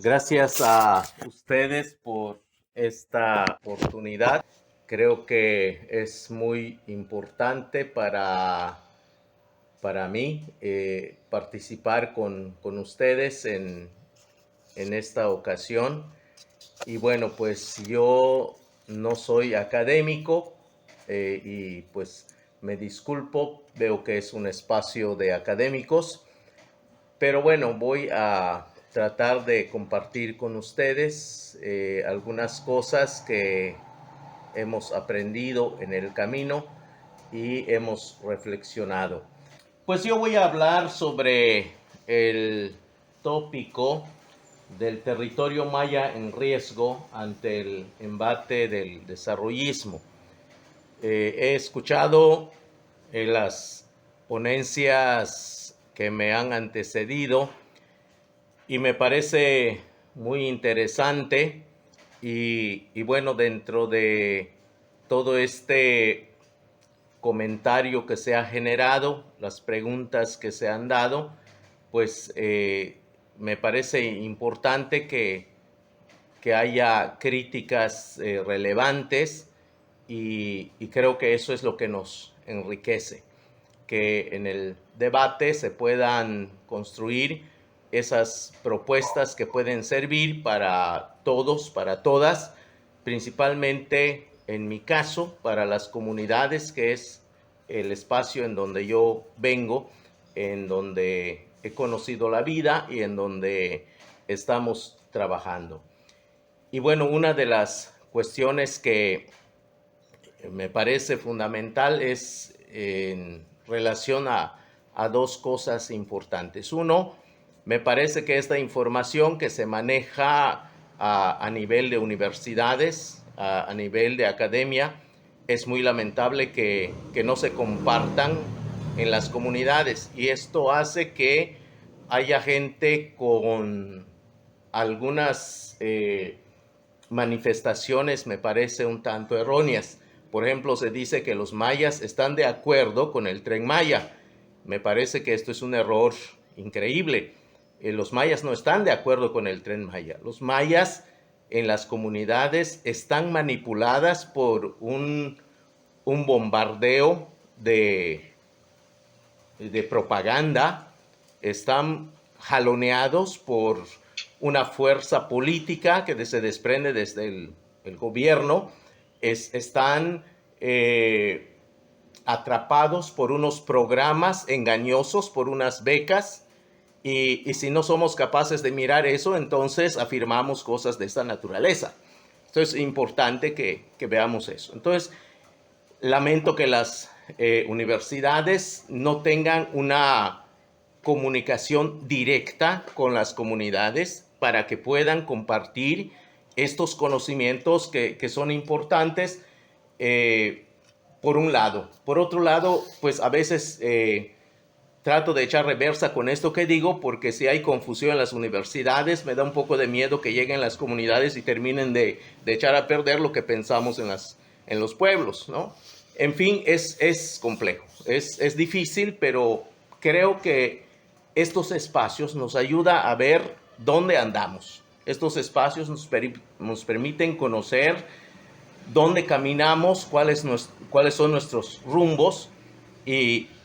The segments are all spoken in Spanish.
Gracias a ustedes por esta oportunidad. Creo que es muy importante para mí participar con ustedes en esta ocasión. Y bueno, pues yo no soy académico y pues me disculpo, veo que es un espacio de académicos, pero bueno, voy a tratar de compartir con ustedes algunas cosas que hemos aprendido en el camino y hemos reflexionado. Pues yo voy a hablar sobre el tópico del territorio maya en riesgo ante el embate del desarrollismo. He escuchado las ponencias que me han antecedido y me parece muy interesante y bueno, dentro de todo este comentario que se ha generado, las preguntas que se han dado, pues me parece importante que haya críticas relevantes y creo que eso es lo que nos enriquece, que en el debate se puedan construir esas propuestas que pueden servir para todos, para todas, principalmente en mi caso, para las comunidades, que es el espacio en donde yo vengo, en donde he conocido la vida y en donde estamos trabajando. Y bueno, una de las cuestiones que me parece fundamental es en relación a dos cosas importantes. Uno, me parece que esta información que se maneja a nivel de universidades, a nivel de academia, es muy lamentable que no se compartan en las comunidades y esto hace que haya gente con algunas manifestaciones me parece un tanto erróneas. Por ejemplo, se dice que los mayas están de acuerdo con el Tren Maya. Me parece que esto es un error increíble. Los mayas no están de acuerdo con el Tren Maya. Los mayas en las comunidades están manipuladas por un bombardeo de propaganda, están jaloneados por una fuerza política que se desprende desde el gobierno, están atrapados por unos programas engañosos, por unas becas, y si no somos capaces de mirar eso, entonces afirmamos cosas de esta naturaleza. Entonces es importante que veamos eso. Entonces, lamento que las universidades no tengan una comunicación directa con las comunidades para que puedan compartir estos conocimientos que son importantes, por un lado. Por otro lado, pues a veces trato de echar reversa con esto que digo, porque si hay confusión en las universidades, me da un poco de miedo que lleguen las comunidades y terminen de echar a perder lo que pensamos en los pueblos, ¿no? En fin, es complejo, es difícil, pero creo que estos espacios nos ayudan a ver dónde andamos. Estos espacios nos permiten conocer dónde caminamos, cuáles son nuestros rumbos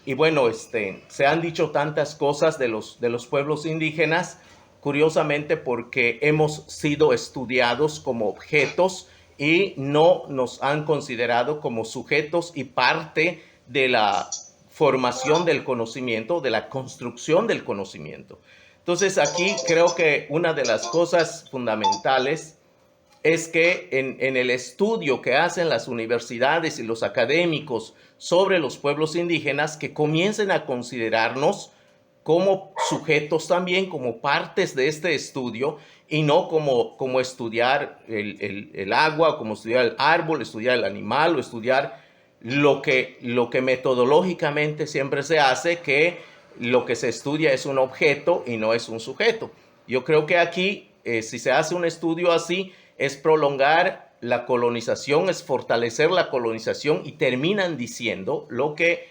y bueno, se han dicho tantas cosas de los pueblos indígenas, curiosamente porque hemos sido estudiados como objetos y no nos han considerado como sujetos y parte de la formación del conocimiento, de la construcción del conocimiento. Entonces aquí creo que una de las cosas fundamentales es que en el estudio que hacen las universidades y los académicos sobre los pueblos indígenas, que comiencen a considerarnos como sujetos también, como partes de este estudio, y no como estudiar el agua, como estudiar el árbol, estudiar el animal, o estudiar lo que metodológicamente siempre se hace, que lo que se estudia es un objeto y no es un sujeto. Yo creo que aquí, si se hace un estudio así, es prolongar la colonización, es fortalecer la colonización y terminan diciendo lo que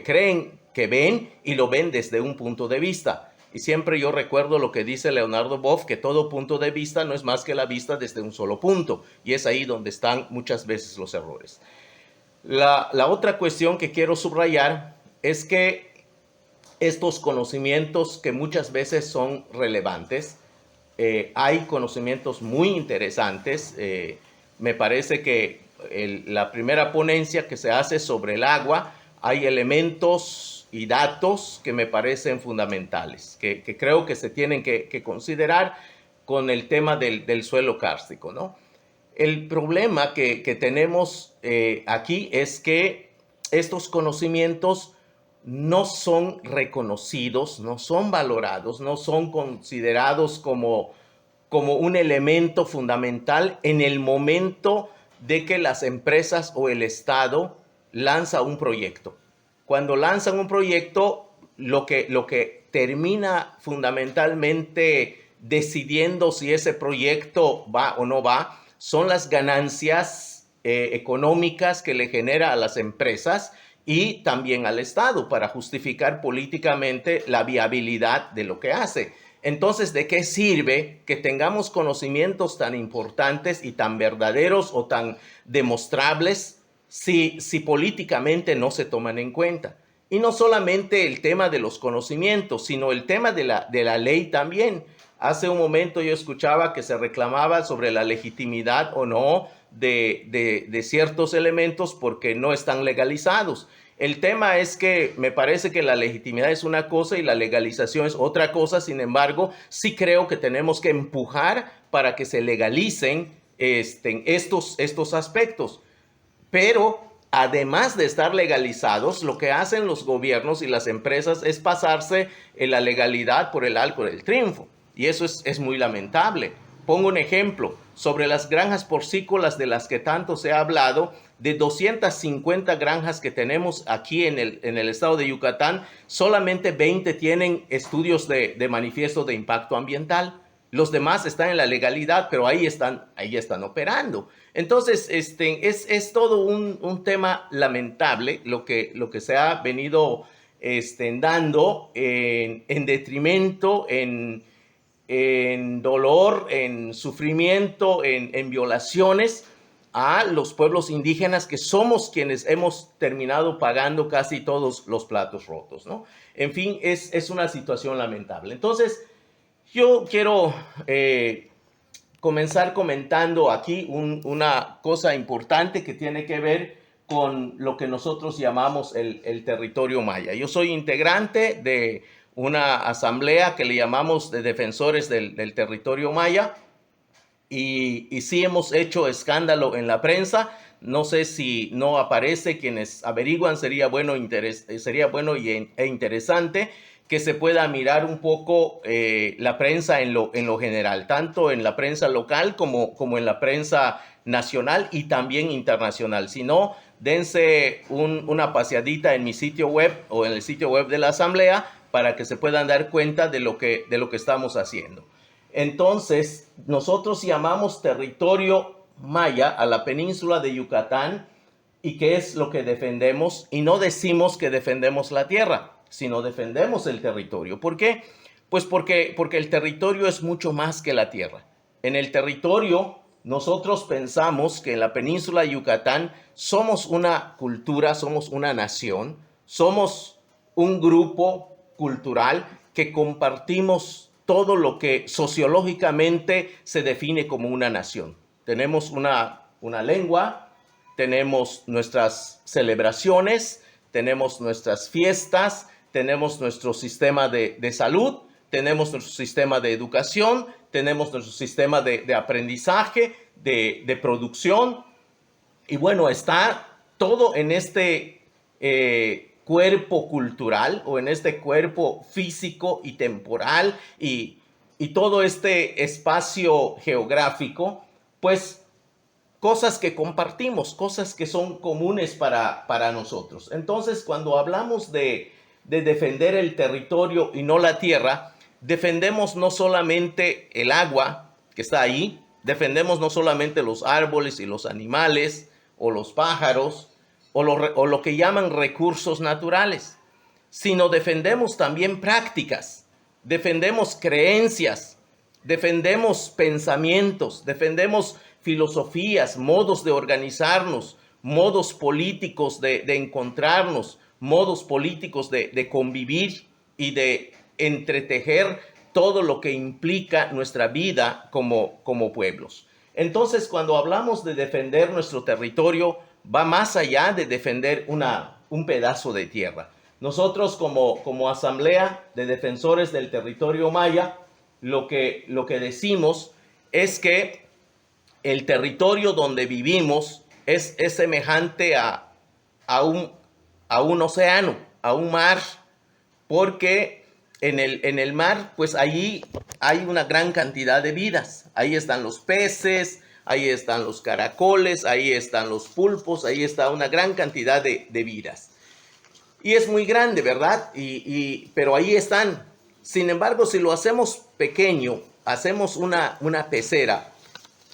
creen que ven y lo ven desde un punto de vista. y siempre yo recuerdo lo que dice Leonardo Boff, que todo punto de vista no es más que la vista desde un solo punto, y es ahí donde están muchas veces los errores. La otra cuestión que quiero subrayar es que estos conocimientos que muchas veces son relevantes, hay conocimientos muy interesantes. Me parece que la primera ponencia que se hace sobre el agua, hay elementos y datos que me parecen fundamentales, que creo que se tienen que considerar con el tema del suelo kárstico, ¿no? El problema que tenemos aquí es que estos conocimientos no son reconocidos, no son valorados, no son considerados como un elemento fundamental en el momento de que las empresas o el Estado lanza un proyecto. Cuando lanzan un proyecto, lo que termina fundamentalmente decidiendo si ese proyecto va o no va son las ganancias económicas que le genera a las empresas y también al Estado para justificar políticamente la viabilidad de lo que hace. Entonces, ¿de qué sirve que tengamos conocimientos tan importantes y tan verdaderos o tan demostrables si políticamente no se toman en cuenta? Y no solamente el tema de los conocimientos, sino el tema de la ley también. Hace un momento yo escuchaba que se reclamaba sobre la legitimidad o no de ciertos elementos porque no están legalizados. El tema es que me parece que la legitimidad es una cosa y la legalización es otra cosa. Sin embargo, sí creo que tenemos que empujar para que se legalicen estos aspectos. Pero además de estar legalizados, lo que hacen los gobiernos y las empresas es pasarse la legalidad por el arco del triunfo. Y eso es muy lamentable. Pongo un ejemplo. Sobre las granjas porcícolas de las que tanto se ha hablado, de 250 granjas que tenemos aquí en el estado de Yucatán, solamente 20 tienen estudios de manifiesto de impacto ambiental. Los demás están en la legalidad, pero ahí están operando. Entonces, es todo un tema lamentable lo que se ha venido dando en detrimento, en dolor, en sufrimiento, en violaciones a los pueblos indígenas, que somos quienes hemos terminado pagando casi todos los platos rotos, ¿no? En fin, es una situación lamentable. Entonces, yo quiero comenzar comentando aquí una cosa importante que tiene que ver con lo que nosotros llamamos el territorio maya. Yo soy integrante de una asamblea que le llamamos de defensores del territorio maya y sí hemos hecho escándalo en la prensa. No sé si no aparece, quienes averiguan sería bueno e interesante que se pueda mirar un poco la prensa en lo general, tanto en la prensa local como en la prensa nacional y también internacional. Si no, dense una paseadita en mi sitio web o en el sitio web de la asamblea para que se puedan dar cuenta de lo que estamos haciendo. Entonces, nosotros llamamos territorio maya a la península de Yucatán. ¿Y qué es lo que defendemos? Y no decimos que defendemos la tierra, sino defendemos el territorio. ¿Por qué? Pues porque el territorio es mucho más que la tierra. En el territorio, nosotros pensamos que en la península de Yucatán somos una cultura, somos una nación, somos un grupo cultural que compartimos todo lo que sociológicamente se define como una nación. Tenemos una lengua, tenemos nuestras celebraciones, tenemos nuestras fiestas, tenemos nuestro sistema de salud, tenemos nuestro sistema de educación, tenemos nuestro sistema de aprendizaje, de producción. Y bueno, está todo en este cuerpo cultural o en este cuerpo físico y temporal y todo este espacio geográfico, pues cosas que compartimos, cosas que son comunes para nosotros. Entonces, cuando hablamos de defender el territorio y no la tierra, defendemos no solamente el agua que está ahí, defendemos no solamente los árboles y los animales o los pájaros o lo que llaman recursos naturales, sino defendemos también prácticas. defendemos creencias, defendemos pensamientos, defendemos filosofías, modos de organizarnos, modos políticos de encontrarnos, modos políticos de convivir y de entretejer todo lo que implica nuestra vida como pueblos. Entonces, cuando hablamos de defender nuestro territorio, va más allá de defender un pedazo de tierra. Nosotros como Asamblea de Defensores del Territorio Maya, lo que decimos es que el territorio donde vivimos es semejante a un océano, a un mar, porque en el mar, pues allí hay una gran cantidad de vidas. Ahí están los peces, ahí están los caracoles, ahí están los pulpos, ahí está una gran cantidad de vidas. Y es muy grande, ¿verdad? Pero ahí están. Sin embargo, si lo hacemos pequeño, hacemos una pecera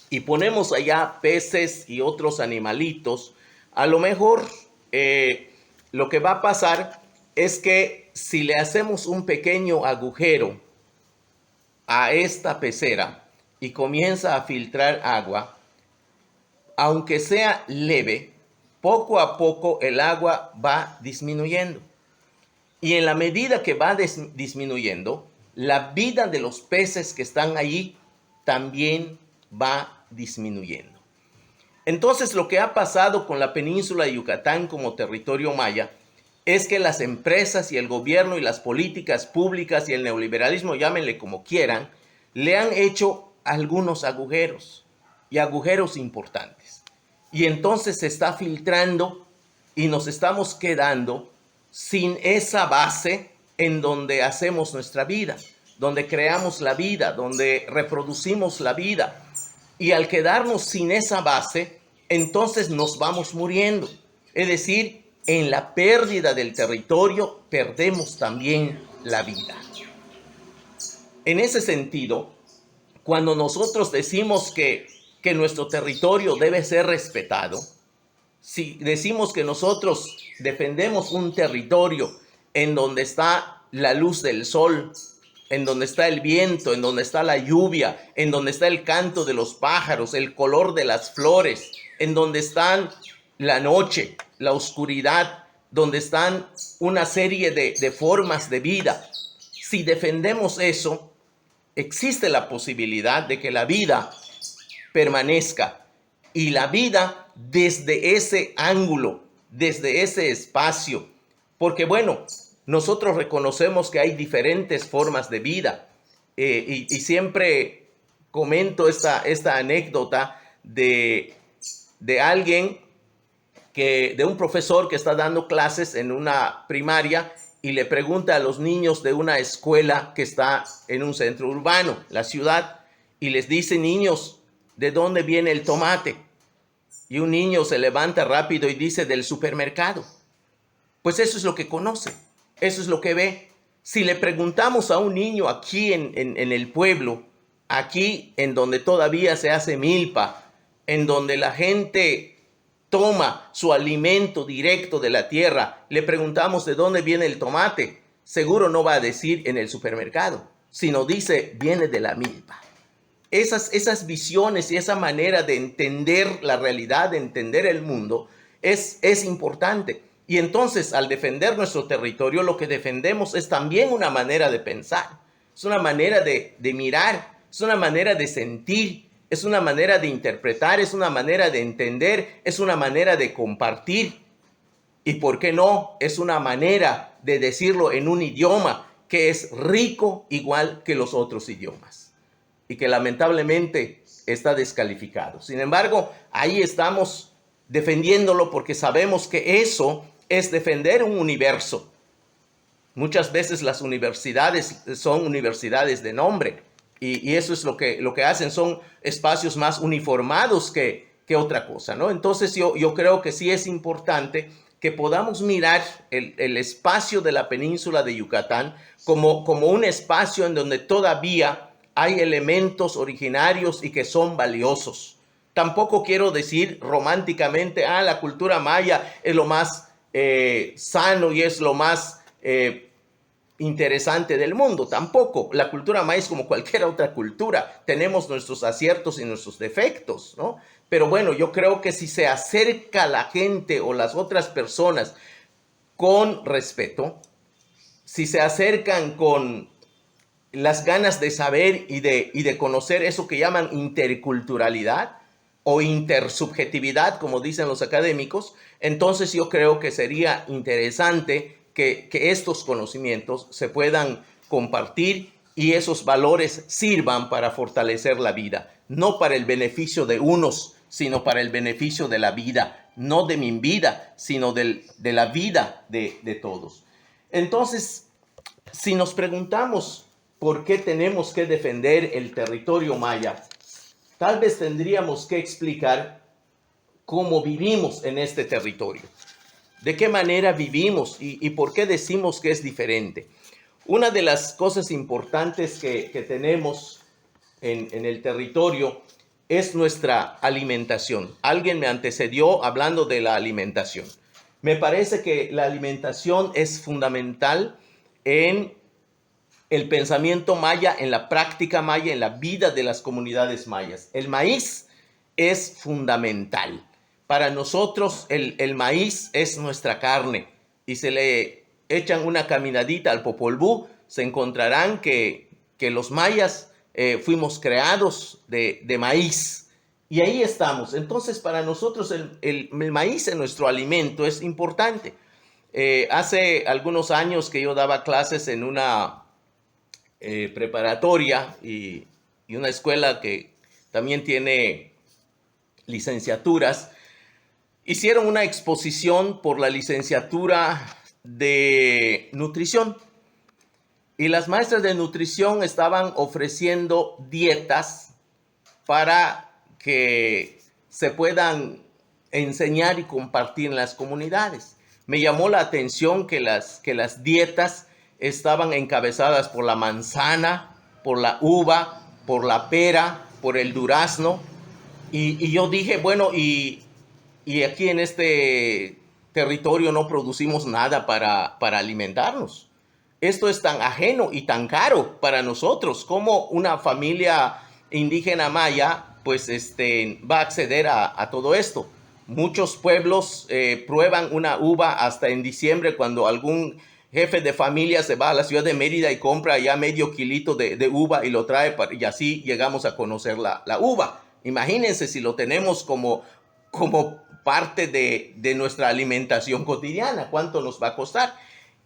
y ponemos allá peces y otros animalitos, a lo mejor lo que va a pasar es que si le hacemos un pequeño agujero a esta pecera y comienza a filtrar agua, aunque sea leve, poco a poco el agua va disminuyendo. Y en la medida que va disminuyendo, la vida de los peces que están allí también va disminuyendo. Entonces, lo que ha pasado con la península de Yucatán como territorio maya es que las empresas y el gobierno y las políticas públicas y el neoliberalismo, llámenle como quieran, le han hecho algunos agujeros y agujeros importantes. Y entonces se está filtrando y nos estamos quedando sin esa base en donde hacemos nuestra vida, donde creamos la vida, donde reproducimos la vida. Y al quedarnos sin esa base, entonces nos vamos muriendo. Es decir, en la pérdida del territorio perdemos también la vida. En ese sentido, cuando nosotros decimos que nuestro territorio debe ser respetado, si decimos que nosotros defendemos un territorio en donde está la luz del sol, en donde está el viento, en donde está la lluvia, en donde está el canto de los pájaros, el color de las flores, en donde están la noche, la oscuridad, donde están una serie de formas de vida. Si defendemos eso, existe la posibilidad de que la vida permanezca. Y la vida desde ese ángulo, desde ese espacio. Porque bueno, nosotros reconocemos que hay diferentes formas de vida. Y siempre comento esta anécdota de alguien de un profesor que está dando clases en una primaria y le pregunta a los niños de una escuela que está en un centro urbano, la ciudad, y les dice: niños, ¿de dónde viene el tomate? Y un niño se levanta rápido y dice: del supermercado. Pues eso es lo que conoce, eso es lo que ve. Si le preguntamos a un niño aquí en el pueblo, aquí en donde todavía se hace milpa, en donde la gente toma su alimento directo de la tierra, le preguntamos de dónde viene el tomate, seguro no va a decir en el supermercado, sino dice: viene de la milpa. Esas visiones y esa manera de entender la realidad, de entender el mundo, es importante. Y entonces, al defender nuestro territorio, lo que defendemos es también una manera de pensar, es una manera de mirar, es una manera de sentir, es una manera de interpretar, es una manera de entender, es una manera de compartir. Y por qué no, es una manera de decirlo en un idioma que es rico igual que los otros idiomas y que lamentablemente está descalificado. Sin embargo, ahí estamos defendiéndolo porque sabemos que eso es defender un universo. Muchas veces las universidades son universidades de nombre y eso es lo que hacen, son espacios más uniformados que otra cosa, ¿no? Entonces yo creo que sí es importante que podamos mirar el espacio de la península de Yucatán como un espacio en donde todavía hay elementos originarios y que son valiosos. Tampoco quiero decir románticamente: la cultura maya es lo más sano y es lo más interesante del mundo, tampoco. La cultura maya es como cualquier otra cultura. Tenemos nuestros aciertos y nuestros defectos, ¿no? Pero bueno, yo creo que si se acerca la gente o las otras personas con respeto, si se acercan con las ganas de saber y de conocer eso que llaman interculturalidad o intersubjetividad, como dicen los académicos, entonces yo creo que sería interesante que estos conocimientos se puedan compartir y esos valores sirvan para fortalecer la vida, no para el beneficio de unos, sino para el beneficio de la vida, no de mi vida, sino de la vida de todos. Entonces, si nos preguntamos por qué tenemos que defender el territorio maya, tal vez tendríamos que explicar cómo vivimos en este territorio, de qué manera vivimos y por qué decimos que es diferente. Una de las cosas importantes que tenemos en el territorio es nuestra alimentación. Alguien me antecedió hablando de la alimentación. Me parece que la alimentación es fundamental en el pensamiento maya, en la práctica maya, en la vida de las comunidades mayas. El maíz es fundamental. Para nosotros el maíz es nuestra carne y se le echan una caminadita al Popol Vuh, se encontrarán que los mayas fuimos creados de maíz y ahí estamos. Entonces para nosotros el maíz en nuestro alimento es importante. Hace algunos años que yo daba clases en una preparatoria y una escuela que también tiene licenciaturas, hicieron una exposición por la licenciatura de nutrición y las maestras de nutrición estaban ofreciendo dietas para que se puedan enseñar y compartir en las comunidades. Me llamó la atención que las dietas estaban encabezadas por la manzana, por la uva, por la pera, por el durazno. Y yo dije, bueno, y aquí en este territorio no producimos nada para alimentarnos. Esto es tan ajeno y tan caro para nosotros. Como una familia indígena maya pues va a acceder a todo esto? Muchos pueblos prueban una uva hasta en diciembre, cuando algún jefe de familia se va a la ciudad de Mérida y compra ya medio kilito de uva y lo trae, y así llegamos a conocer la uva. Imagínense si lo tenemos como parte de nuestra alimentación cotidiana, ¿cuánto nos va a costar?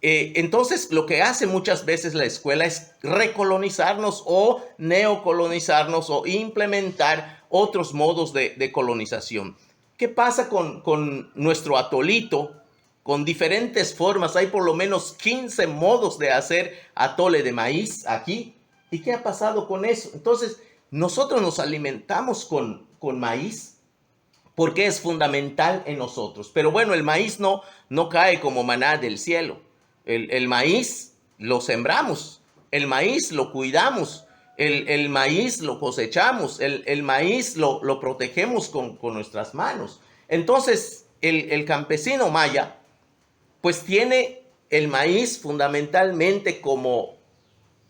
Entonces, lo que hace muchas veces la escuela es recolonizarnos o neocolonizarnos o implementar otros modos de colonización. ¿Qué pasa con nuestro atolito? Con diferentes formas, hay por lo menos 15 modos de hacer atole de maíz aquí. ¿Y qué ha pasado con eso? Entonces, nosotros nos alimentamos con maíz porque es fundamental en nosotros. Pero bueno, el maíz no cae como maná del cielo. El maíz lo sembramos, el maíz lo cuidamos, el maíz lo cosechamos, el maíz lo protegemos con nuestras manos. Entonces, el campesino maya pues tiene el maíz fundamentalmente como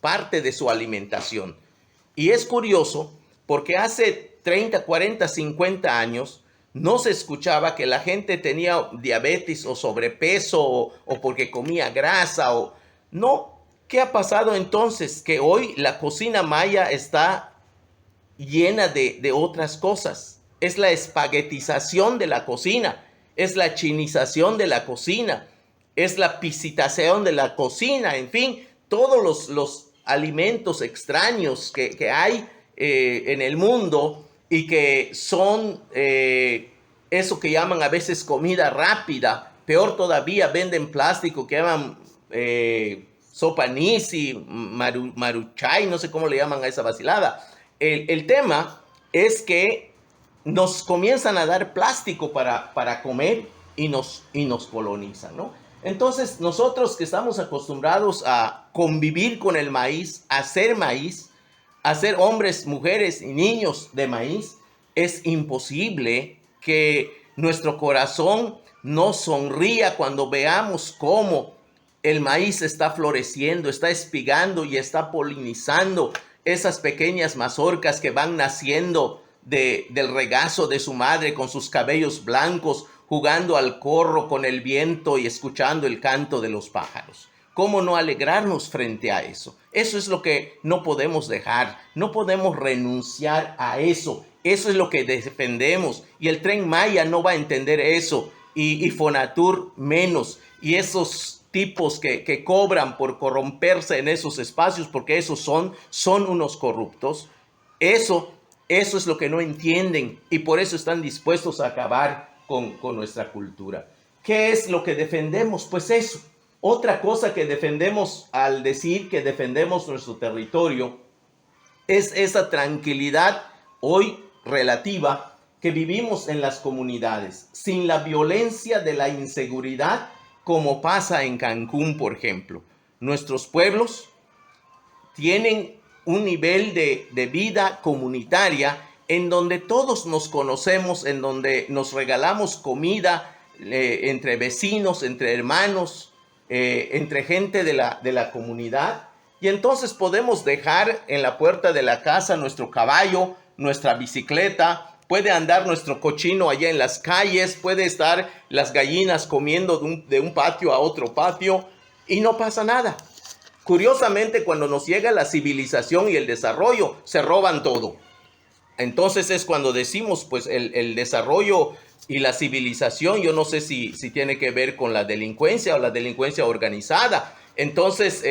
parte de su alimentación. Y es curioso porque hace 30, 40, 50 años no se escuchaba que la gente tenía diabetes o sobrepeso o porque comía grasa o no. ¿Qué ha pasado entonces? Que hoy la cocina maya está llena de otras cosas. Es la espaguetización de la cocina, es la chinización de la cocina, es la pisitación de la cocina, en fin, todos los alimentos extraños que hay en el mundo y que son eso que llaman a veces comida rápida. Peor todavía, venden plástico que llaman sopa nisi, maruchay, no sé cómo le llaman a esa vacilada. El tema es que nos comienzan a dar plástico para comer y nos colonizan, ¿no? Entonces, nosotros que estamos acostumbrados a convivir con el maíz, a ser hombres, mujeres y niños de maíz, es imposible que nuestro corazón no sonría cuando veamos cómo el maíz está floreciendo, está espigando y está polinizando esas pequeñas mazorcas que van naciendo del regazo de su madre con sus cabellos blancos, jugando al corro con el viento y escuchando el canto de los pájaros. ¿Cómo no alegrarnos frente a eso? Eso es lo que no podemos dejar, no podemos renunciar a eso. Eso es lo que defendemos y el Tren Maya no va a entender eso y Fonatur menos. Y esos tipos que cobran por corromperse en esos espacios, porque esos son unos corruptos, eso es lo que no entienden y por eso están dispuestos a acabar con nuestra cultura. ¿Qué es lo que defendemos? Pues eso. Otra cosa que defendemos al decir que defendemos nuestro territorio es esa tranquilidad hoy relativa que vivimos en las comunidades, sin la violencia de la inseguridad, como pasa en Cancún, por ejemplo. Nuestros pueblos tienen un nivel de vida comunitaria en donde todos nos conocemos, en donde nos regalamos comida entre vecinos, entre hermanos, entre gente de la comunidad. Y entonces podemos dejar en la puerta de la casa nuestro caballo, nuestra bicicleta, puede andar nuestro cochino allá en las calles, puede estar las gallinas comiendo de un patio a otro patio y no pasa nada. Curiosamente, cuando nos llega la civilización y el desarrollo, se roban todo. Entonces es cuando decimos, pues el desarrollo y la civilización, yo no sé si tiene que ver con la delincuencia o la delincuencia organizada. Entonces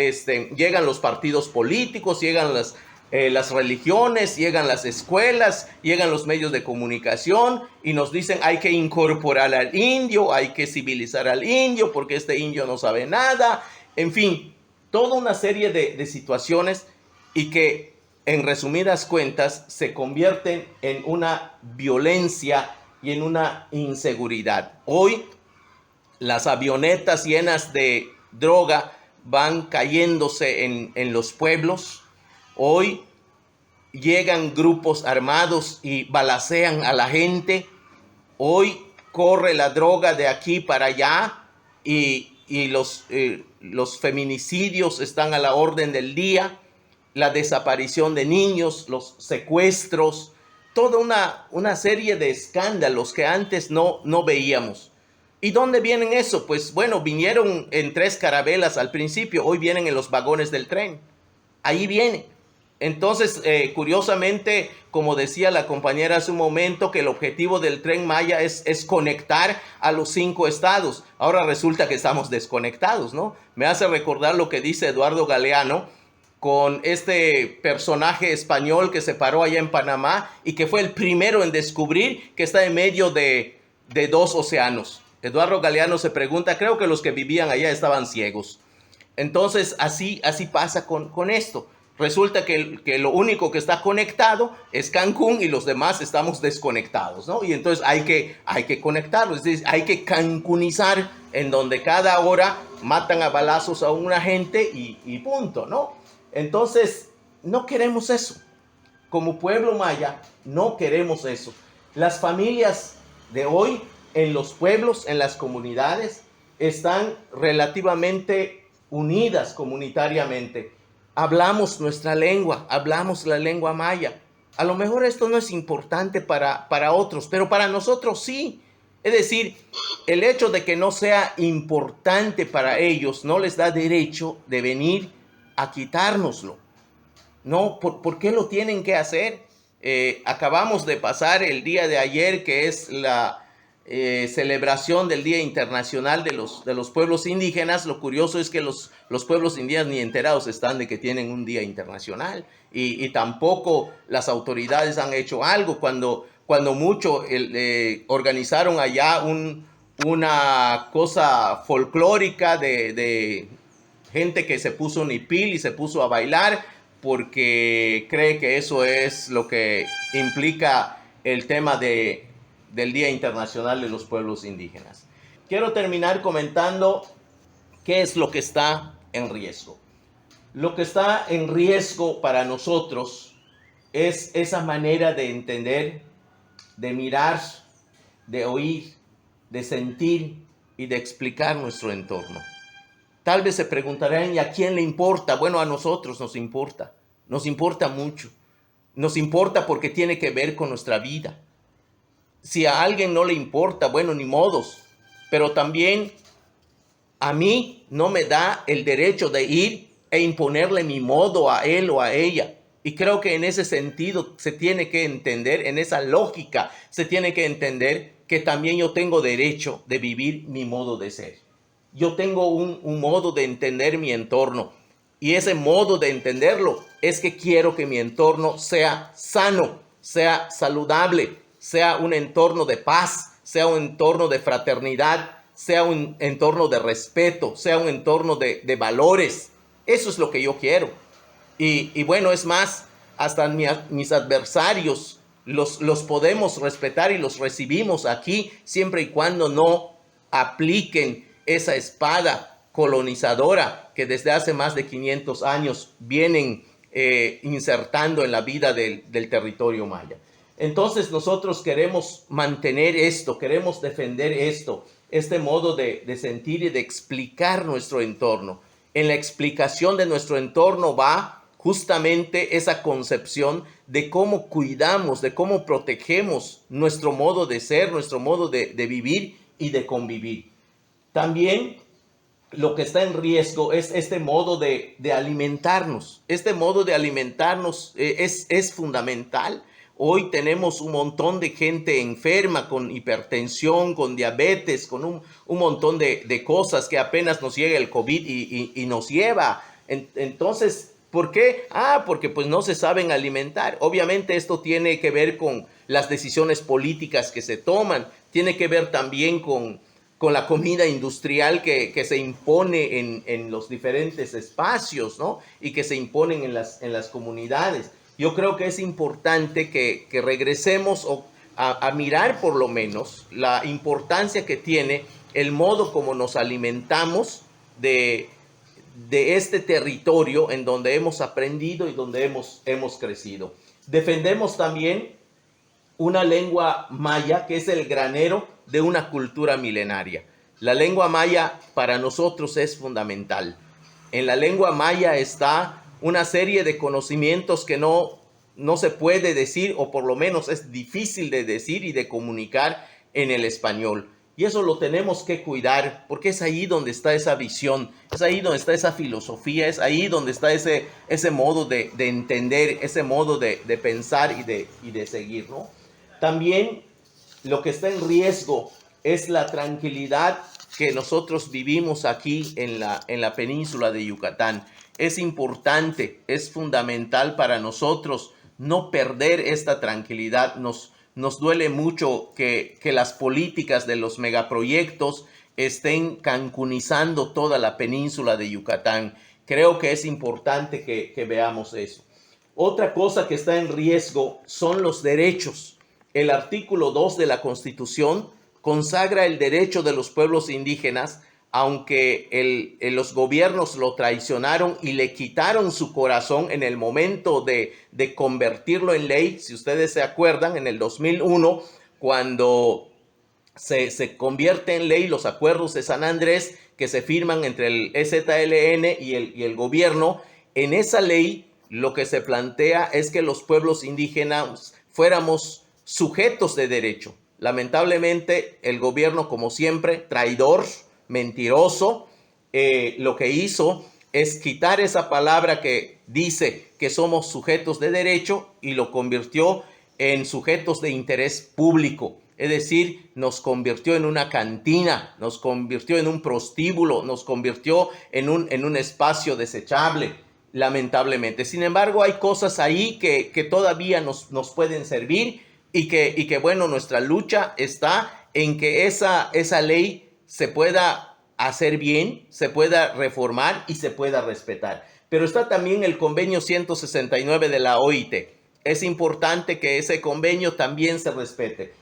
llegan los partidos políticos, llegan las religiones, llegan las escuelas, llegan los medios de comunicación y nos dicen hay que incorporar al indio, hay que civilizar al indio porque este indio no sabe nada. En fin, toda una serie de situaciones y que en resumidas cuentas se convierten en una violencia y en una inseguridad. Hoy las avionetas llenas de droga van cayéndose en los pueblos. Hoy llegan grupos armados y balacean a la gente. Hoy corre la droga de aquí para allá y los feminicidios están a la orden del día, la desaparición de niños, los secuestros, toda una serie de escándalos que antes no veíamos. ¿Y dónde vienen eso? Pues bueno, vinieron en 3 carabelas al principio, hoy vienen en los vagones del tren. Ahí viene. Entonces, curiosamente, como decía la compañera hace un momento, que el objetivo del Tren Maya es conectar a los 5 estados. Ahora resulta que estamos desconectados, ¿no? Me hace recordar lo que dice Eduardo Galeano con este personaje español que se paró allá en Panamá y que fue el primero en descubrir que está en medio de 2 océanos. Eduardo Galeano se pregunta, creo que los que vivían allá estaban ciegos. Entonces, así pasa con esto. Resulta que lo único que está conectado es Cancún y los demás estamos desconectados, ¿no? Y entonces hay que conectarlos, es decir, hay que cancunizar en donde cada hora matan a balazos a una gente y punto, ¿no? Entonces, no queremos eso. Como pueblo maya, no queremos eso. Las familias de hoy en los pueblos, en las comunidades, están relativamente unidas comunitariamente. Hablamos nuestra lengua, hablamos la lengua maya. A lo mejor esto no es importante para otros, pero para nosotros sí. Es decir, el hecho de que no sea importante para ellos no les da derecho de venir a quitárnoslo. No, ¿por qué lo tienen que hacer? Acabamos de pasar el día de ayer, que es la celebración del Día Internacional de los Pueblos Indígenas. Lo curioso es que los pueblos indígenas ni enterados están de que tienen un día internacional y tampoco las autoridades han hecho algo. Cuando mucho organizaron allá una cosa folclórica de gente que se puso un hipil y se puso a bailar porque cree que eso es lo que implica el tema del Día Internacional de los Pueblos Indígenas. Quiero terminar comentando qué es lo que está en riesgo. Lo que está en riesgo para nosotros es esa manera de entender, de mirar, de oír, de sentir y de explicar nuestro entorno. Tal vez se preguntarán, ¿y a quién le importa? Bueno, a nosotros nos importa mucho. Nos importa porque tiene que ver con nuestra vida. Si a alguien no le importa, bueno, ni modos. Pero también a mí no me da el derecho de ir e imponerle mi modo a él o a ella. Y creo que en ese sentido se tiene que entender, en esa lógica se tiene que entender que también yo tengo derecho de vivir mi modo de ser. Yo tengo un modo de entender mi entorno. Y ese modo de entenderlo es que quiero que mi entorno sea sano, sea saludable, sea un entorno de paz, sea un entorno de fraternidad, sea un entorno de respeto, sea un entorno de valores. Eso es lo que yo quiero. Y bueno, es más, hasta mis adversarios los podemos respetar y los recibimos aquí siempre y cuando no apliquen esa espada colonizadora que desde hace más de 500 años vienen insertando en la vida del territorio maya. Entonces nosotros queremos mantener esto, queremos defender esto, este modo de sentir y de explicar nuestro entorno. En la explicación de nuestro entorno va justamente esa concepción de cómo cuidamos, de cómo protegemos nuestro modo de ser, nuestro modo de vivir y de convivir. También lo que está en riesgo es este modo de alimentarnos. Este modo de alimentarnos es fundamental. Hoy tenemos un montón de gente enferma con hipertensión, con diabetes, con un montón de cosas que apenas nos llega el COVID y nos lleva. Entonces, ¿por qué? Porque pues no se saben alimentar. Obviamente esto tiene que ver con las decisiones políticas que se toman. Tiene que ver también con la comida industrial que se impone en los diferentes espacios, ¿no? Y que se imponen en las comunidades. Yo creo que es importante que regresemos a mirar por lo menos la importancia que tiene el modo como nos alimentamos de este territorio en donde hemos aprendido y donde hemos crecido. Defendemos también una lengua maya que es el granero de una cultura milenaria. La lengua maya para nosotros es fundamental. En la lengua maya está una serie de conocimientos que no se puede decir, o por lo menos es difícil de decir y de comunicar en el español. Y eso lo tenemos que cuidar porque es ahí donde está esa visión, es ahí donde está esa filosofía, es ahí donde está ese modo de entender, ese modo de pensar y de seguir, ¿no? También lo que está en riesgo es la tranquilidad que nosotros vivimos aquí en la península de Yucatán. Es importante, es fundamental para nosotros no perder esta tranquilidad. Nos duele mucho que las políticas de los megaproyectos estén cancunizando toda la península de Yucatán. Creo que es importante que veamos eso. Otra cosa que está en riesgo son los derechos. El artículo 2 de la Constitución consagra el derecho de los pueblos indígenas, aunque los gobiernos lo traicionaron y le quitaron su corazón en el momento de convertirlo en ley. Si ustedes se acuerdan, en el 2001, cuando se convierte en ley los acuerdos de San Andrés que se firman entre el EZLN y el gobierno, en esa ley lo que se plantea es que los pueblos indígenas fuéramos sujetos de derecho. Lamentablemente, el gobierno, como siempre, traidor, mentiroso, lo que hizo es quitar esa palabra que dice que somos sujetos de derecho y lo convirtió en sujetos de interés público. Es decir, nos convirtió en una cantina, nos convirtió en un prostíbulo, nos convirtió en un espacio desechable, lamentablemente. Sin embargo, hay cosas ahí que todavía nos pueden servir y que bueno, nuestra lucha está en que esa ley se pueda hacer bien, se pueda reformar y se pueda respetar. Pero está también el convenio 169 de la OIT. Es importante que ese convenio también se respete.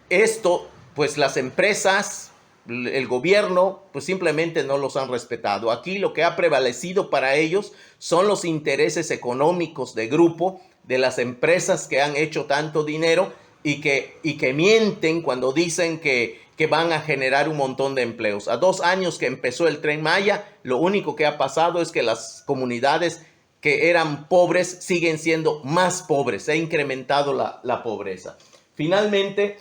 Esto, pues las empresas, el gobierno, pues simplemente no los han respetado. Aquí lo que ha prevalecido para ellos son los intereses económicos de grupo, de las empresas que han hecho tanto dinero y que mienten cuando dicen que van a generar un montón de empleos. A 2 años que empezó el Tren Maya, lo único que ha pasado es que las comunidades que eran pobres siguen siendo más pobres. Se ha incrementado la pobreza. Finalmente,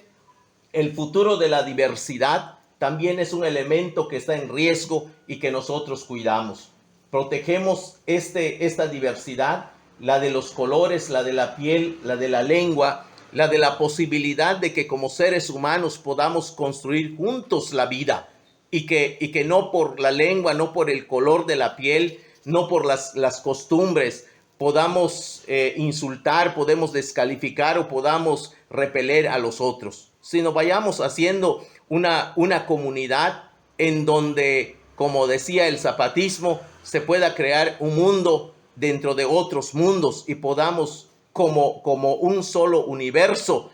el futuro de la diversidad también es un elemento que está en riesgo y que nosotros cuidamos. Protegemos esta diversidad, la de los colores, la de la piel, la de la lengua, la de la posibilidad de que como seres humanos podamos construir juntos la vida y que no por la lengua, no por el color de la piel, no por las costumbres, podamos insultar, podemos descalificar o podamos repeler a los otros, sino vayamos haciendo una comunidad en donde, como decía el zapatismo, se pueda crear un mundo dentro de otros mundos y podamos, como un solo universo,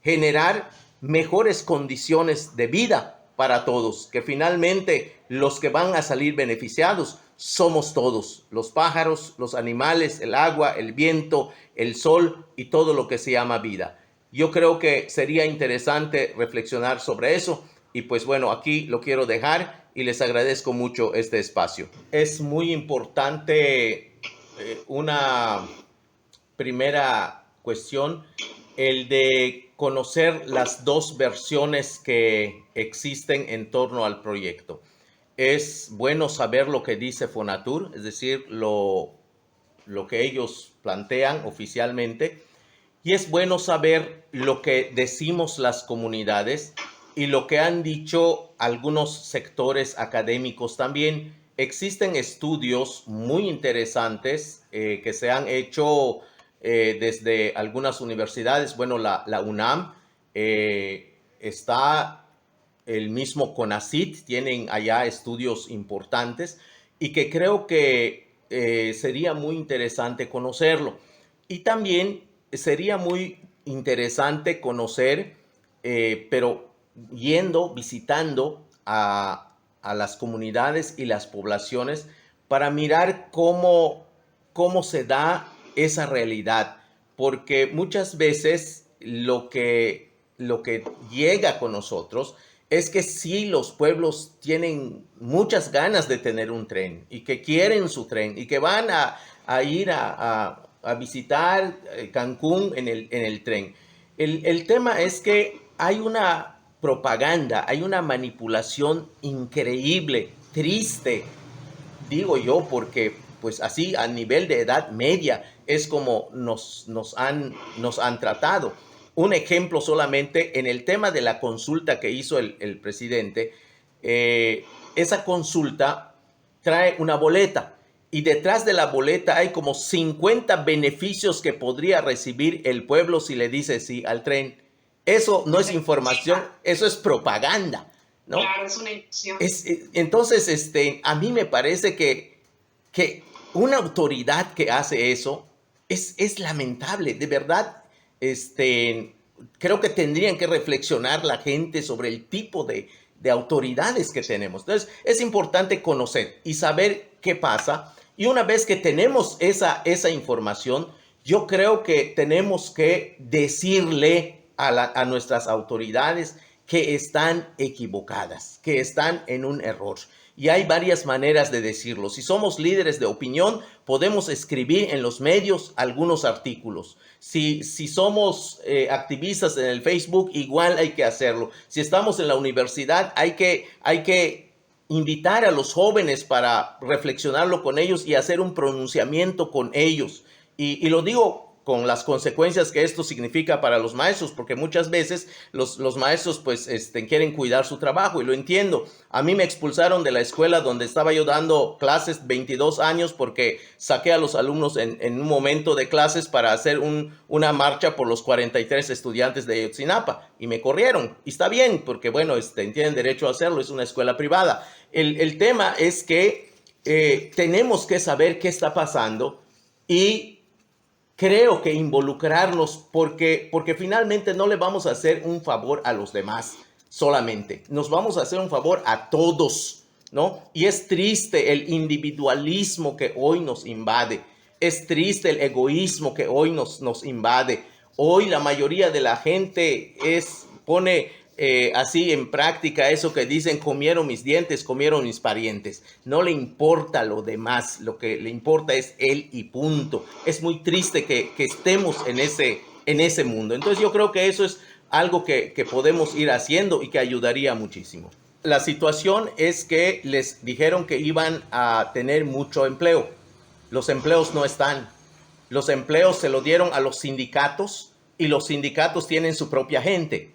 generar mejores condiciones de vida para todos, que finalmente los que van a salir beneficiados somos todos, los pájaros, los animales, el agua, el viento, el sol y todo lo que se llama vida. Yo creo que sería interesante reflexionar sobre eso y pues bueno, aquí lo quiero dejar y les agradezco mucho este espacio. Es muy importante una primera cuestión, el de conocer las dos versiones que existen en torno al proyecto. Es bueno saber lo que dice Fonatur, es decir, lo que ellos plantean oficialmente, y es bueno saber lo que decimos las comunidades y lo que han dicho algunos sectores académicos también. Existen estudios muy interesantes que se han hecho desde algunas universidades. Bueno, la UNAM está el mismo CONACYT, tienen allá estudios importantes y que creo que sería muy interesante conocerlo. Y también sería muy interesante conocer, pero visitando a las comunidades y las poblaciones para mirar cómo se da esa realidad, porque muchas veces lo que llega con nosotros es que sí, los pueblos tienen muchas ganas de tener un tren y que quieren su tren y que van a ir a visitar Cancún en el tren. El tema es que hay una propaganda, hay una manipulación increíble, triste, digo yo, porque pues así a nivel de edad media es como nos han tratado. Un ejemplo solamente en el tema de la consulta que hizo el presidente. Esa consulta trae una boleta y detrás de la boleta hay como 50 beneficios que podría recibir el pueblo si le dice sí al tren. Eso no es información, eso es propaganda, ¿no? Claro, es una ilusión. Entonces, a mí me parece que una autoridad que hace eso es lamentable, de verdad. Creo que tendrían que reflexionar la gente sobre el tipo de autoridades que tenemos. Entonces, es importante conocer y saber qué pasa. Y una vez que tenemos esa información, yo creo que tenemos que decirle a nuestras autoridades que están equivocadas, que están en un error. Y hay varias maneras de decirlo. Si somos líderes de opinión, podemos escribir en los medios algunos artículos. Si somos activistas en el Facebook, igual hay que hacerlo. Si estamos en la universidad, hay que invitar a los jóvenes para reflexionarlo con ellos y hacer un pronunciamiento con ellos. Y lo digo con las consecuencias que esto significa para los maestros, porque muchas veces los maestros pues quieren cuidar su trabajo y lo entiendo. A mí me expulsaron de la escuela donde estaba yo dando clases 22 años porque saqué a los alumnos en un momento de clases para hacer una marcha por los 43 estudiantes de Ayotzinapa y me corrieron. Y está bien, porque bueno, tienen derecho a hacerlo, es una escuela privada. El tema es que tenemos que saber qué está pasando y creo que involucrarnos porque finalmente no le vamos a hacer un favor a los demás solamente, nos vamos a hacer un favor a todos, ¿no? Y es triste el individualismo que hoy nos invade, es triste el egoísmo que hoy nos invade. Hoy la mayoría de la gente pone así en práctica eso que dicen: comieron mis dientes, comieron mis parientes. No le importa lo demás, lo que le importa es él y punto. Es muy triste que estemos en ese mundo. Entonces yo creo que eso es algo que podemos ir haciendo y que ayudaría muchísimo. La situación es que les dijeron que iban a tener mucho empleo. Los empleos no están. Los empleos se lo dieron a los sindicatos y los sindicatos tienen su propia gente.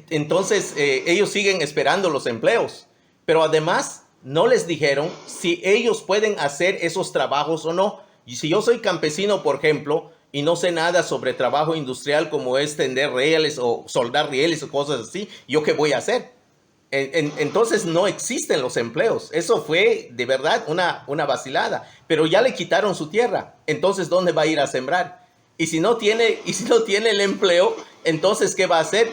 Entonces ellos siguen esperando los empleos, pero además no les dijeron si ellos pueden hacer esos trabajos o no. Y si yo soy campesino, por ejemplo, y no sé nada sobre trabajo industrial como es tender rieles o soldar rieles o cosas así, ¿yo qué voy a hacer? Entonces no existen los empleos. Eso fue de verdad una vacilada. Pero ya le quitaron su tierra. Entonces, ¿dónde va a ir a sembrar? Y si no tiene el empleo, entonces, ¿qué va a hacer?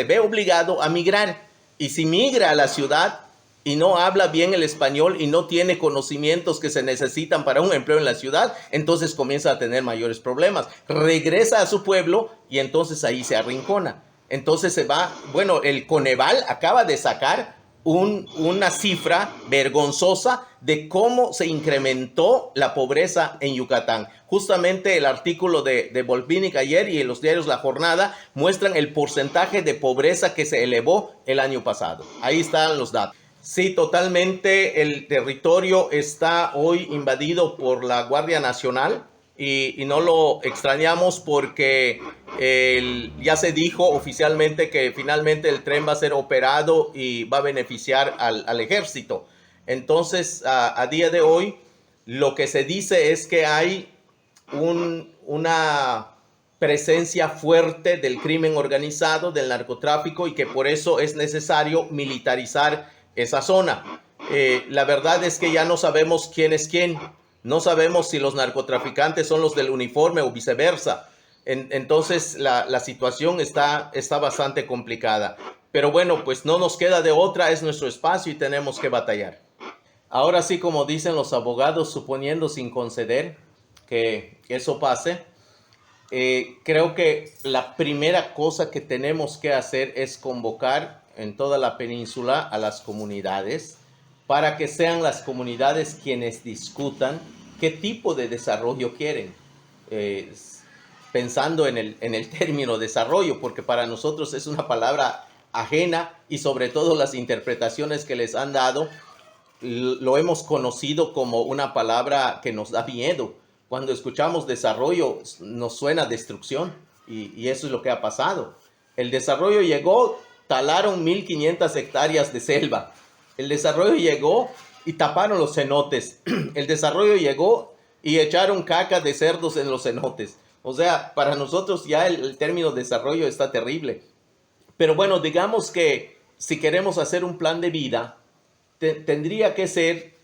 Ve obligado a migrar. Y si migra a la ciudad y no habla bien el español y no tiene conocimientos que se necesitan para un empleo en la ciudad, entonces comienza a tener mayores problemas. Regresa a su pueblo y entonces ahí se arrincona. Entonces se va, bueno, el Coneval acaba de sacar una cifra vergonzosa de cómo se incrementó la pobreza en Yucatán. Justamente el artículo de Volpinic ayer y en los diarios La Jornada muestran el porcentaje de pobreza que se elevó el año pasado. Ahí están los datos. Sí, totalmente. El territorio está hoy invadido por la Guardia Nacional. Y no lo extrañamos porque ya se dijo oficialmente que finalmente el tren va a ser operado y va a beneficiar al ejército. Entonces, a día de hoy, lo que se dice es que hay una presencia fuerte del crimen organizado, del narcotráfico, y que por eso es necesario militarizar esa zona. La verdad es que ya no sabemos quién es quién. No sabemos si los narcotraficantes son los del uniforme o viceversa. Entonces la situación está bastante complicada. Pero bueno, pues no nos queda de otra, es nuestro espacio y tenemos que batallar. Ahora sí, como dicen los abogados, suponiendo sin conceder que eso pase, creo que la primera cosa que tenemos que hacer es convocar en toda la península a las comunidades para que sean las comunidades quienes discutan qué tipo de desarrollo quieren, pensando en el término desarrollo, porque para nosotros es una palabra ajena y sobre todo las interpretaciones que les han dado lo hemos conocido como una palabra que nos da miedo. Cuando escuchamos desarrollo nos suena destrucción y eso es lo que ha pasado. El desarrollo llegó, talaron 1,500 hectáreas de selva. El desarrollo llegó y taparon los cenotes. El desarrollo llegó y echaron caca de cerdos en los cenotes. O sea, para nosotros ya el término desarrollo está terrible. Pero bueno, digamos que si queremos hacer un plan de vida, tendría que ser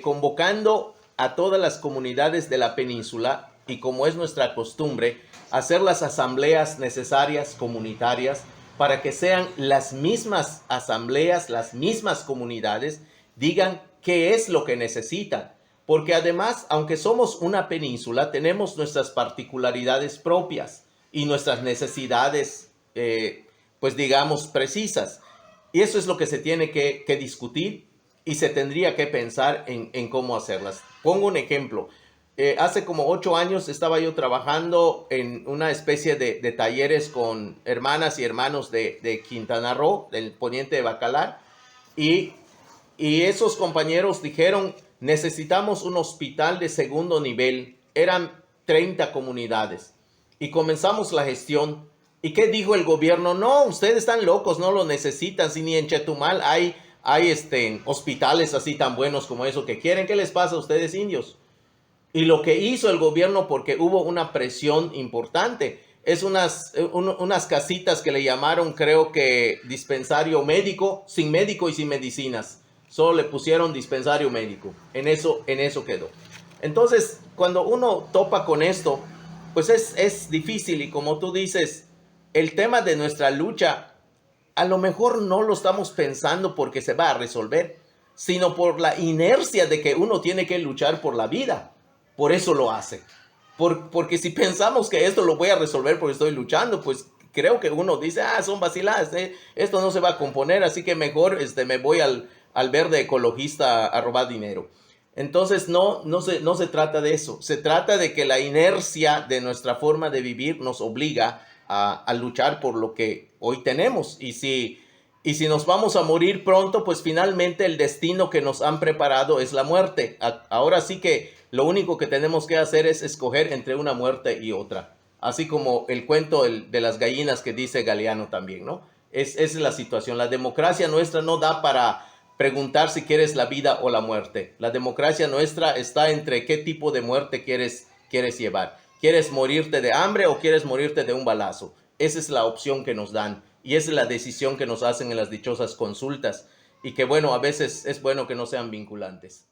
convocando a todas las comunidades de la península y, como es nuestra costumbre, hacer las asambleas necesarias comunitarias para que sean las mismas asambleas, las mismas comunidades, digan qué es lo que necesitan. Porque además, aunque somos una península, tenemos nuestras particularidades propias y nuestras necesidades, pues digamos, precisas. Y eso es lo que se tiene que discutir y se tendría que pensar en cómo hacerlas. Pongo un ejemplo. Hace como 8 años estaba yo trabajando en una especie de talleres con hermanas y hermanos de Quintana Roo, del poniente de Bacalar, y esos compañeros dijeron: necesitamos un hospital de segundo nivel. Eran 30 comunidades y comenzamos la gestión. ¿Y qué dijo el gobierno? No, ustedes están locos, no lo necesitan. Si ni en Chetumal hay hospitales así tan buenos como eso que quieren. ¿Qué les pasa a ustedes, indios? Y lo que hizo el gobierno, porque hubo una presión importante, es unas casitas que le llamaron, creo que dispensario médico, sin médico y sin medicinas. Solo le pusieron dispensario médico. En eso quedó. Entonces, cuando uno topa con esto, pues es difícil. Y como tú dices, el tema de nuestra lucha, a lo mejor no lo estamos pensando porque se va a resolver, sino por la inercia de que uno tiene que luchar por la vida. Por eso lo hace. porque si pensamos que esto lo voy a resolver porque estoy luchando, pues creo que uno dice, son vaciladas, esto no se va a componer, así que mejor me voy al verde ecologista a robar dinero. Entonces no se trata de eso, se trata de que la inercia de nuestra forma de vivir nos obliga a luchar por lo que hoy tenemos. Y si nos vamos a morir pronto, pues finalmente el destino que nos han preparado es la muerte. Ahora sí que lo único que tenemos que hacer es escoger entre una muerte y otra. Así como el cuento de las gallinas que dice Galeano también, ¿no? Es la situación. La democracia nuestra no da para preguntar si quieres la vida o la muerte. La democracia nuestra está entre qué tipo de muerte quieres llevar. ¿Quieres morirte de hambre o quieres morirte de un balazo? Esa es la opción que nos dan y esa es la decisión que nos hacen en las dichosas consultas y que bueno, a veces es bueno que no sean vinculantes.